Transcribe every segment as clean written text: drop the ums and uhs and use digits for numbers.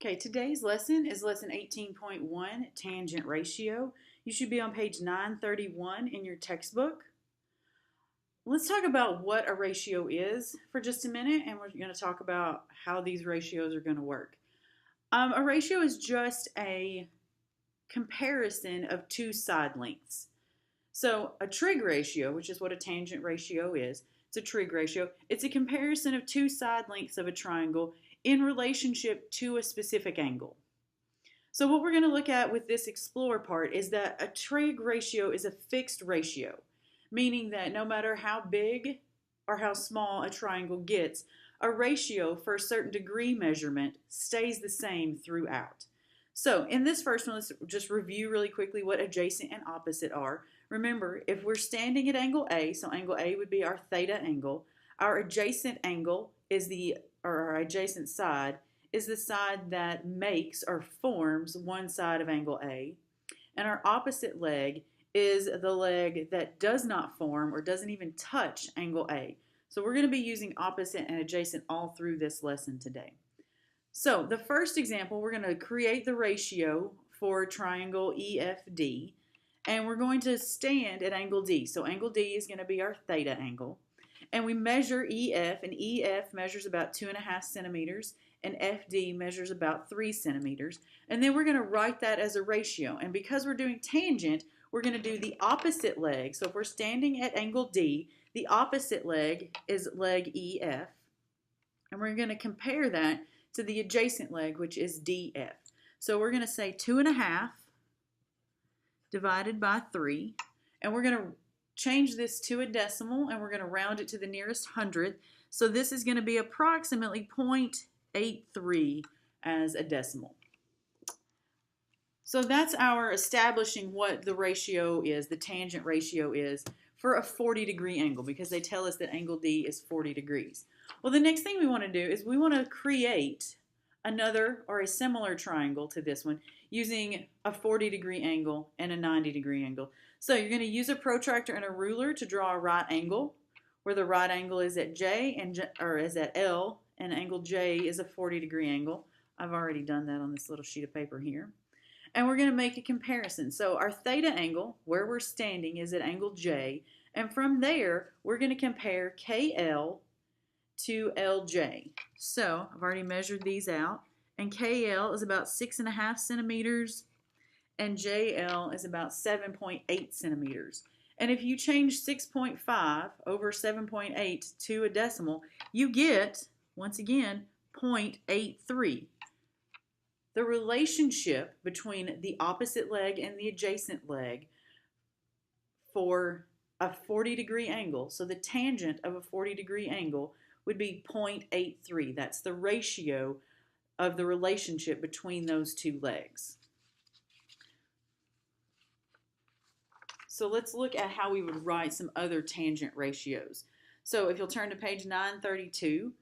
Okay, today's lesson is lesson 18.1, tangent ratio. You should be on page 931 in your textbook. Let's talk about what a ratio is for just a minute, and we're going to talk about how these ratios are going to work. A ratio is just a comparison of two side lengths. So a trig ratio, which is what a tangent ratio is, it's a trig ratio. It's a comparison of two side lengths of a triangle in relationship to a specific angle. So what we're going to look at with this explore part is that a trig ratio is a fixed ratio, meaning that no matter how big or how small a triangle gets, a ratio for a certain degree measurement stays the same throughout. So in this first one, let's just review really quickly what adjacent and opposite are. Remember, if we're standing at angle A, so angle A would be our theta angle, our adjacent angle is our adjacent side is the side that makes or forms one side of angle A, and our opposite leg is the leg that does not form or doesn't even touch angle A. So we're going to be using opposite and adjacent all through this lesson today. So the first example, we're going to create the ratio for triangle EFD, and we're going to stand at angle D. So angle D is going to be our theta angle. And we measure EF, and EF measures about 2.5 centimeters, and FD measures about 3 centimeters. And then we're going to write that as a ratio. And because we're doing tangent, we're going to do the opposite leg. So if we're standing at angle D, the opposite leg is leg EF. And we're going to compare that to the adjacent leg, which is DF. So we're going to say 2.5 divided by 3. And we're going to change this to a decimal, and we're going to round it to the nearest hundredth. So this is going to be approximately 0.83 as a decimal. So that's our establishing what the ratio is, the tangent ratio is for a 40-degree angle, because they tell us that angle D is 40 degrees. Well, the next thing we want to do is we want to create another or a similar triangle to this one using a 40-degree angle and a 90-degree angle. So you're going to use a protractor and a ruler to draw a right angle, where the right angle is at J or is at L, and angle J is a 40-degree angle. I've already done that on this little sheet of paper here. And we're going to make a comparison. So our theta angle, where we're standing, is at angle J, and from there we're going to compare KL to LJ. So I've already measured these out, and KL is about 6.5 centimeters, and JL is about 7.8 centimeters. And if you change 6.5 over 7.8 to a decimal, you get, once again, 0.83. The relationship between the opposite leg and the adjacent leg for a 40-degree angle, so the tangent of a 40-degree angle, would be 0.83. That's the ratio of the relationship between those two legs. So let's look at how we would write some other tangent ratios. So if you'll turn to page 932,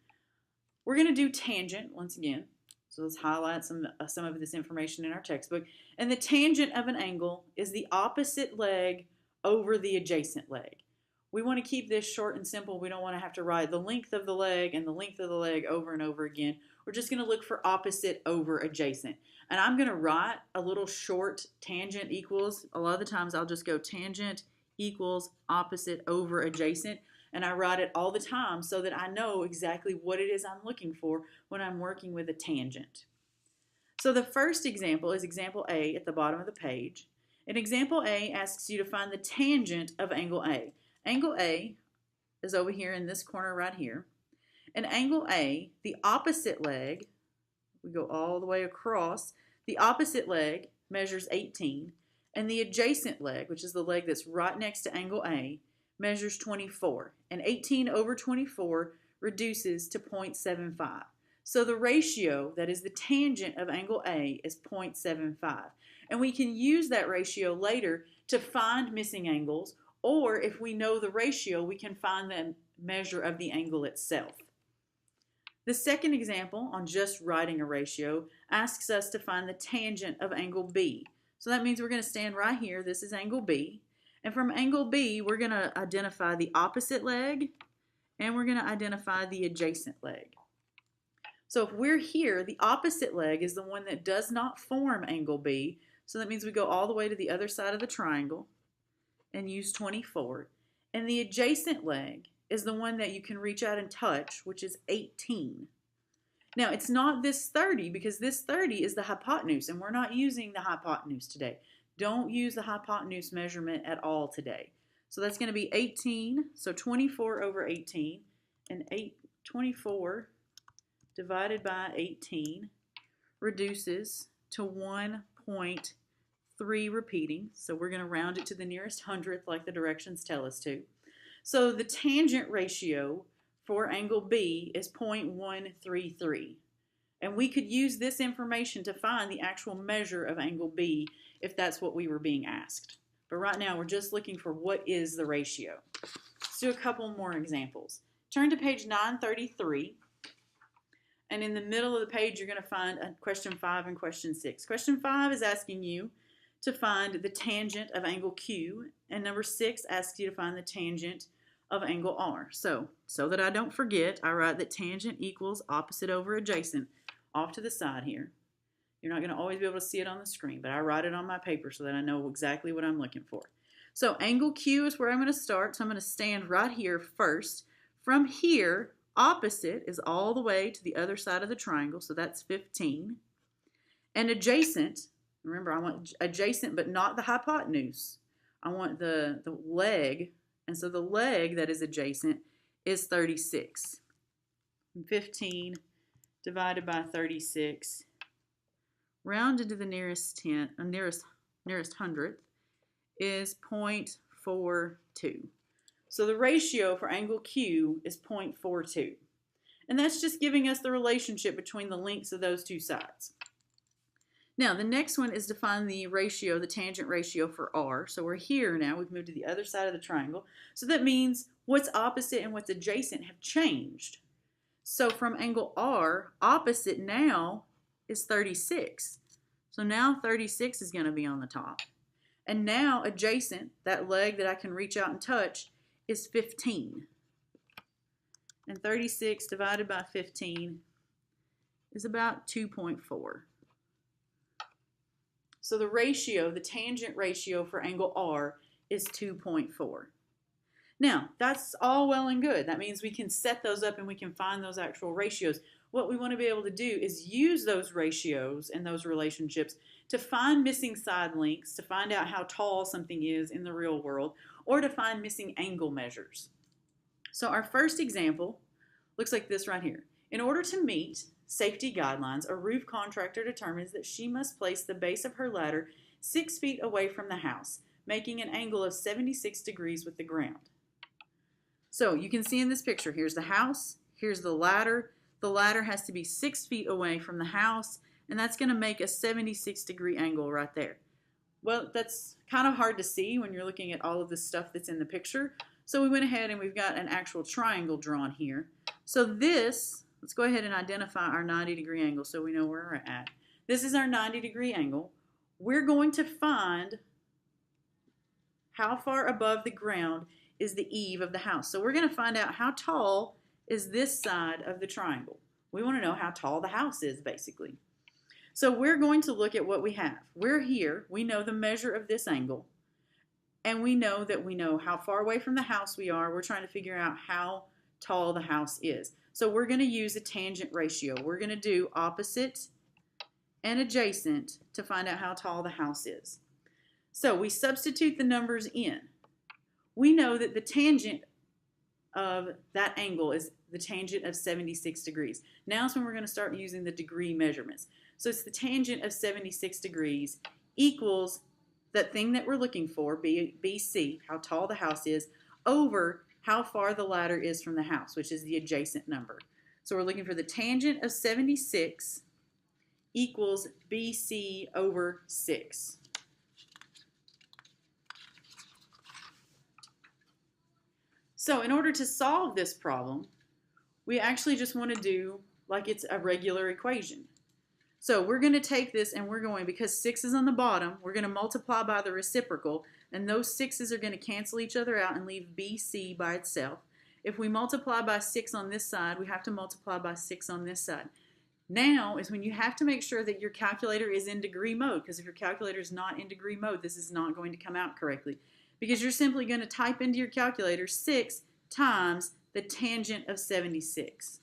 we're going to do tangent once again. So let's highlight some of this information in our textbook. And the tangent of an angle is the opposite leg over the adjacent leg. We want to keep this short and simple. We don't want to have to write the length of the leg and the length of the leg over and over again. We're just going to look for opposite over adjacent. And I'm going to write a little short tangent equals. A lot of the times I'll just go tangent equals opposite over adjacent. And I write it all the time so that I know exactly what it is I'm looking for when I'm working with a tangent. So the first example is example A at the bottom of the page. And example A asks you to find the tangent of angle A. Angle A is over here in this corner right here. And angle A, the opposite leg, we go all the way across, the opposite leg measures 18, and the adjacent leg, which is the leg that's right next to angle A, measures 24. And 18 over 24 reduces to 0.75. So the ratio that is the tangent of angle A is 0.75. And we can use that ratio later to find missing angles, or if we know the ratio, we can find the measure of the angle itself. The second example on just writing a ratio asks us to find the tangent of angle B. So that means we're going to stand right here. This is angle B. And from angle B, we're going to identify the opposite leg, and we're going to identify the adjacent leg. So if we're here, the opposite leg is the one that does not form angle B. So that means we go all the way to the other side of the triangle and use 24. And the adjacent leg is the one that you can reach out and touch, which is 18. Now, it's not this 30 because this 30 is the hypotenuse, and we're not using the hypotenuse today. Don't use the hypotenuse measurement at all today. So that's going to be 18, so 24 over 18, and 24 divided by 18 reduces to 1.3 repeating. So we're going to round it to the nearest hundredth like the directions tell us to. So the tangent ratio for angle B is 0.133. And we could use this information to find the actual measure of angle B if that's what we were being asked. But right now we're just looking for what is the ratio. Let's do a couple more examples. Turn to page 933. And in the middle of the page you're going to find question 5 and question 6. Question 5 is asking you to find the tangent of angle Q, and number 6 asks you to find the tangent of angle R. So that I don't forget, I write that tangent equals opposite over adjacent off to the side here. You're not going to always be able to see it on the screen, but I write it on my paper so that I know exactly what I'm looking for. So angle Q is where I'm going to start, so I'm going to stand right here first. From here, opposite is all the way to the other side of the triangle, so that's 15. And adjacent, remember I want adjacent but not the hypotenuse. I want the leg, and so the leg that is adjacent is 36. 15 divided by 36, rounded to the nearest hundredth, is 0.42. So the ratio for angle Q is 0.42. And that's just giving us the relationship between the lengths of those two sides. Now, the next one is to find the ratio, the tangent ratio for R. So we're here now. We've moved to the other side of the triangle. So that means what's opposite and what's adjacent have changed. So from angle R, opposite now is 36. So now 36 is going to be on the top. And now adjacent, that leg that I can reach out and touch, is 15. And 36 divided by 15 is about 2.4. So the ratio, the tangent ratio for angle R is 2.4. Now, that's all well and good. That means we can set those up and we can find those actual ratios. What we want to be able to do is use those ratios and those relationships to find missing side lengths, to find out how tall something is in the real world, or to find missing angle measures. So our first example looks like this right here. In order to meet safety guidelines, a roof contractor determines that she must place the base of her ladder 6 feet away from the house, making an angle of 76 degrees with the ground. So you can see in this picture, here's the house, here's the ladder. The ladder has to be 6 feet away from the house, and that's going to make a 76-degree angle right there. Well, that's kind of hard to see when you're looking at all of the stuff that's in the picture. So we went ahead and we've got an actual triangle drawn here. So this, let's go ahead and identify our 90-degree angle so we know where we're at. This is our 90-degree angle. We're going to find how far above the ground is the eave of the house. So we're going to find out how tall is this side of the triangle. We want to know how tall the house is, basically. So we're going to look at what we have. We're here. We know the measure of this angle. And we know that we know how far away from the house we are. We're trying to figure out how tall the house is. So we're going to use a tangent ratio. We're going to do opposite and adjacent to find out how tall the house is. So we substitute the numbers in. We know that the tangent of that angle is the tangent of 76 degrees. Now is when we're going to start using the degree measurements. So it's the tangent of 76 degrees equals that thing that we're looking for, BC, how tall the house is, over how far the ladder is from the house, which is the adjacent number. So we're looking for the tangent of 76 equals BC over 6. So in order to solve this problem, we actually just want to do like it's a regular equation. So we're going to take this and we're going, because 6 is on the bottom, we're going to multiply by the reciprocal, and those 6's are going to cancel each other out and leave BC by itself. If we multiply by 6 on this side, we have to multiply by 6 on this side. Now is when you have to make sure that your calculator is in degree mode, because if your calculator is not in degree mode, this is not going to come out correctly, because you're simply going to type into your calculator 6 times the tangent of 76.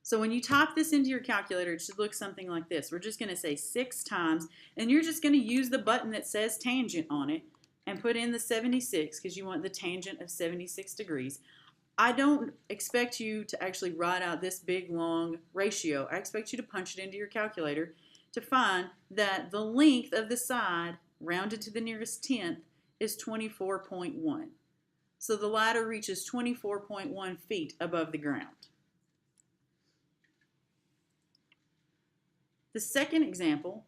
So when you type this into your calculator, it should look something like this. We're just going to say 6 times, and you're just going to use the button that says tangent on it and put in the 76 because you want the tangent of 76 degrees. I don't expect you to actually write out this big, long ratio. I expect you to punch it into your calculator to find that the length of the side, rounded to the nearest tenth, is 24.1. So the ladder reaches 24.1 feet above the ground. The second example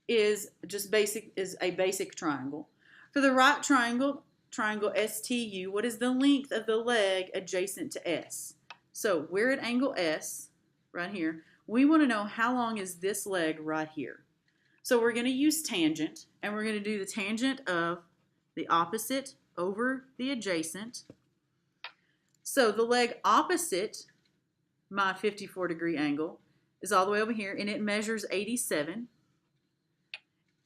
is a basic triangle. For the right triangle STU, what is the length of the leg adjacent to S? So we're at angle S, right here. We want to know how long is this leg right here. So we're going to use tangent, and we're going to do the tangent of the opposite over the adjacent. So the leg opposite my 54-degree angle is all the way over here, and it measures 87.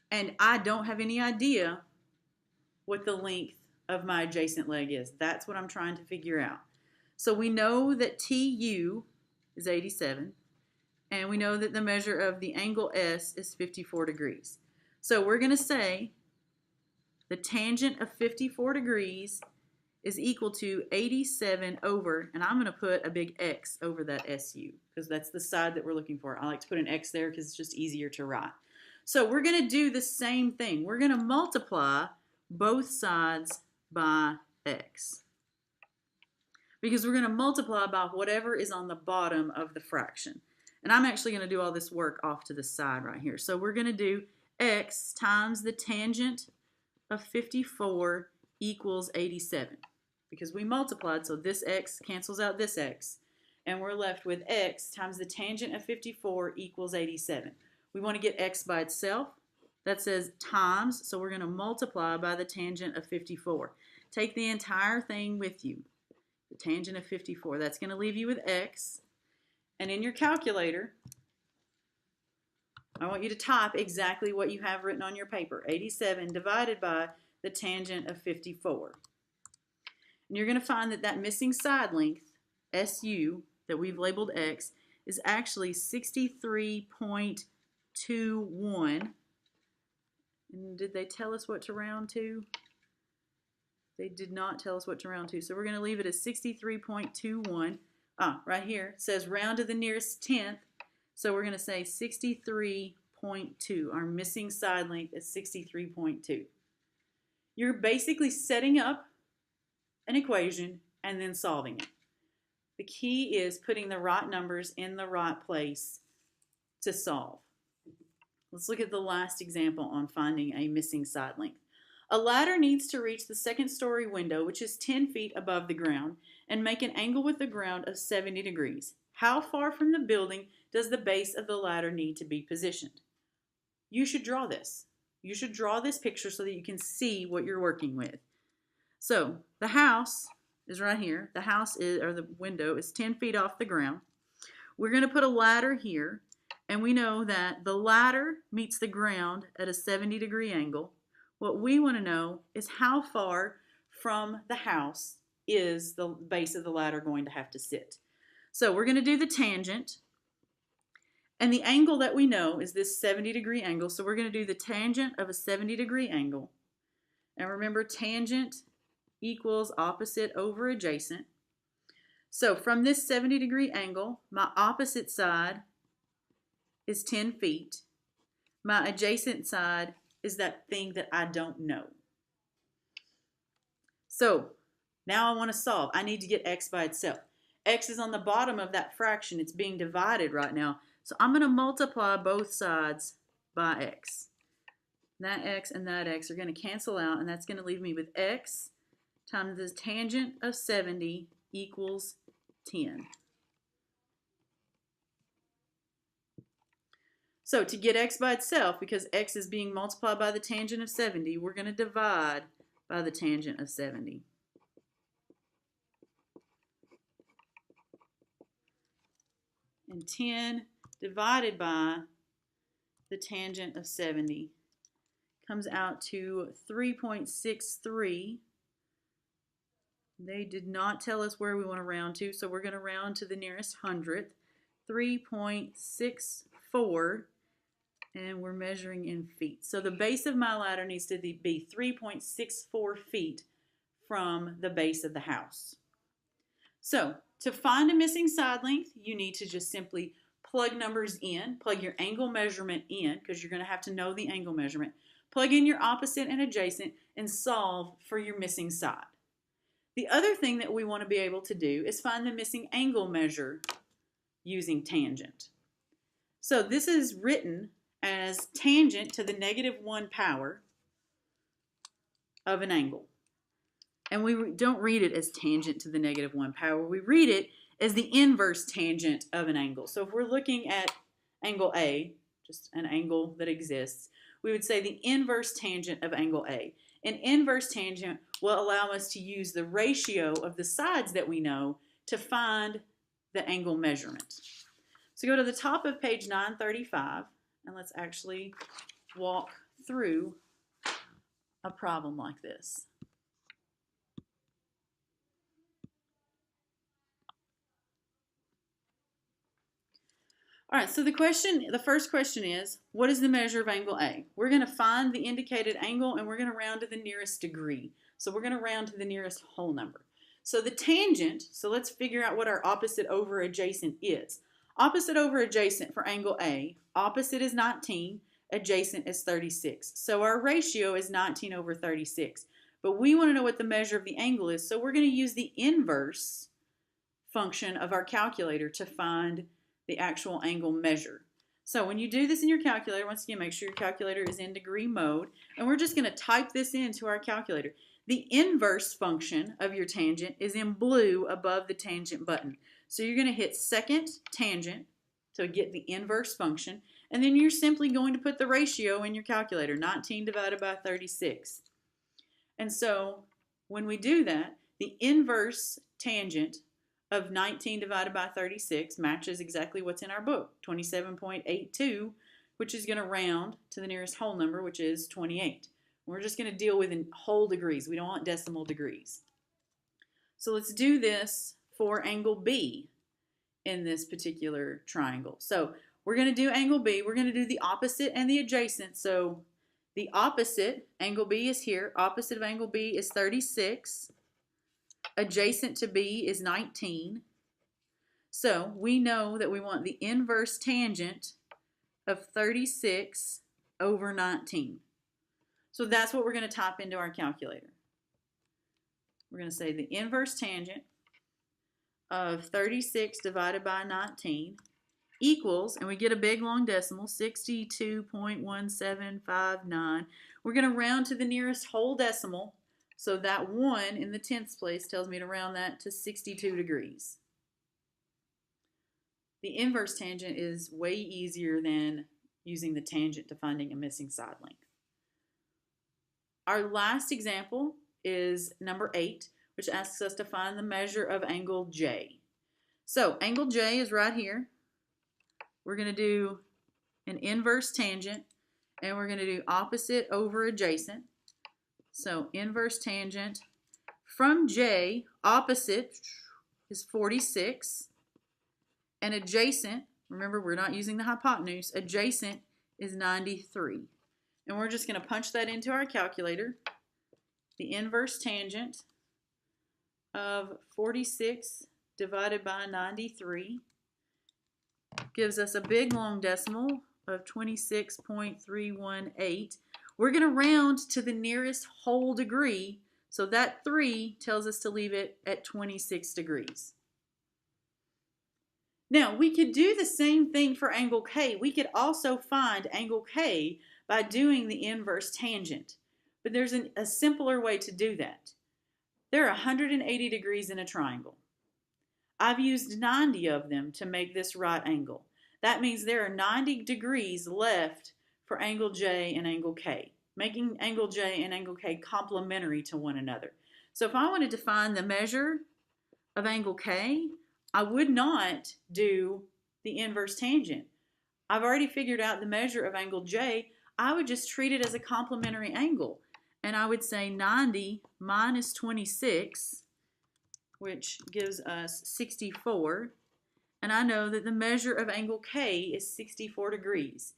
And I don't have any idea what the length of my adjacent leg is. That's what I'm trying to figure out. So we know that TU is 87, and we know that the measure of the angle S is 54 degrees. So we're going to say the tangent of 54 degrees is equal to 87 over, and I'm going to put a big X over that SU because that's the side that we're looking for. I like to put an X there because it's just easier to write. So we're going to do the same thing. We're going to multiply both sides by X because we're going to multiply by whatever is on the bottom of the fraction. And I'm actually going to do all this work off to the side right here. So we're going to do X times the tangent of 54 equals 87 because we multiplied, so this X cancels out this X, and we're left with X times the tangent of 54 equals 87. We want to get X by itself. That says times, so we're going to multiply by the tangent of 54. Take the entire thing with you, the tangent of 54. That's going to leave you with X, and in your calculator, I want you to type exactly what you have written on your paper, 87 divided by the tangent of 54. And you're going to find that that missing side length, SU, that we've labeled X, is actually 63.21. And did they tell us what to round to? They did not tell us what to round to. So we're going to leave it as 63.21. Right here, it says round to the nearest tenth. So we're going to say 63.2. Our missing side length is 63.2. You're basically setting up an equation and then solving it. The key is putting the right numbers in the right place to solve. Let's look at the last example on finding a missing side length. A ladder needs to reach the second story window, which is 10 feet above the ground, and make an angle with the ground of 70 degrees. How far from the building does the base of the ladder need to be positioned? You should draw this. You should draw this picture so that you can see what you're working with. So the house is right here. The house is, or the window is 10 feet off the ground. We're going to put a ladder here, and we know that the ladder meets the ground at a 70-degree angle. What we want to know is how far from the house is the base of the ladder going to have to sit. So we're going to do the tangent, and the angle that we know is this 70-degree angle, so we're going to do the tangent of a 70-degree angle. And remember, tangent equals opposite over adjacent. So from this 70-degree angle, my opposite side is 10 feet. My adjacent side is that thing that I don't know. So now I want to solve. I need to get X by itself. X is on the bottom of that fraction. It's being divided right now. So I'm going to multiply both sides by X. That X and that X are going to cancel out, and that's going to leave me with X times the tangent of 70 equals 10. So to get X by itself, because X is being multiplied by the tangent of 70, we're going to divide by the tangent of 70. And 10 divided by the tangent of 70 comes out to 3.63. They did not tell us where we want to round to, so we're going to round to the nearest hundredth. 3.64, and we're measuring in feet. So the base of my ladder needs to be 3.64 feet from the base of the house. So to find a missing side length, you need to just simply plug numbers in, plug your angle measurement in, because you're going to have to know the angle measurement, plug in your opposite and adjacent, and solve for your missing side. The other thing that we want to be able to do is find the missing angle measure using tangent. So this is written as tangent to the -1 power of an angle. And we don't read it as tangent to the -1 power. We read it as the inverse tangent of an angle. So if we're looking at angle A, just an angle that exists, we would say the inverse tangent of angle A. An inverse tangent will allow us to use the ratio of the sides that we know to find the angle measurement. So go to the top of page 935, and let's actually walk through a problem like this. All right, so the first question is, what is the measure of angle A? We're going to find the indicated angle, and we're going to round to the nearest degree. So we're going to round to the nearest whole number. So the tangent, so let's figure out what our opposite over adjacent is. Opposite over adjacent for angle A, opposite is 19, adjacent is 36. So our ratio is 19 over 36. But we want to know what the measure of the angle is, so we're going to use the inverse function of our calculator to find the actual angle measure. So when you do this in your calculator, once again, make sure your calculator is in degree mode, and we're just going to type this into our calculator. The inverse function of your tangent is in blue above the tangent button. So you're going to hit second tangent to get the inverse function, and then you're simply going to put the ratio in your calculator, 19 divided by 36. And so when we do that, the inverse tangent of 19 divided by 36 matches exactly what's in our book, 27.82, which is going to round to the nearest whole number, which is 28. We're just going to deal with in whole degrees. We don't want decimal degrees. So let's do this for angle B in this particular triangle. So we're going to do angle B. We're going to do the opposite and the adjacent. So the opposite, angle B is here. Opposite of angle B is 36. Adjacent to B is 19. So we know that we want the inverse tangent of 36 over 19. So that's what we're going to type into our calculator. We're going to say the inverse tangent of 36 divided by 19 equals, and we get a big long decimal, 62.1759. We're going to round to the nearest whole decimal. So that 1 in the tenths place tells me to round that to 62 degrees. The inverse tangent is way easier than using the tangent to finding a missing side length. Our last example is number 8, which asks us to find the measure of angle J. So angle J is right here. We're going to do an inverse tangent, and we're going to do opposite over adjacent. So inverse tangent from J, opposite is 46, and adjacent, remember we're not using the hypotenuse, adjacent is 93. And we're just going to punch that into our calculator. The inverse tangent of 46 divided by 93 gives us a big long decimal of 26.318. We're going to round to the nearest whole degree, so that 3 tells us to leave it at 26 degrees. Now, we could do the same thing for angle K. We could also find angle K by doing the inverse tangent, but there's a simpler way to do that. There are 180 degrees in a triangle. I've used 90 of them to make this right angle. That means there are 90 degrees left for angle J and angle K, making angle J and angle K complementary to one another. So if I wanted to find the measure of angle K, I would not do the inverse tangent. I've already figured out the measure of angle J. I would just treat it as a complementary angle. And I would say 90 minus 26, which gives us 64. And I know that the measure of angle K is 64 degrees.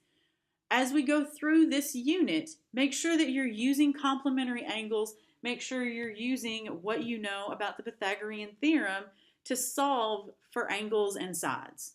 As we go through this unit, make sure that you're using complementary angles. Make sure you're using what you know about the Pythagorean theorem to solve for angles and sides.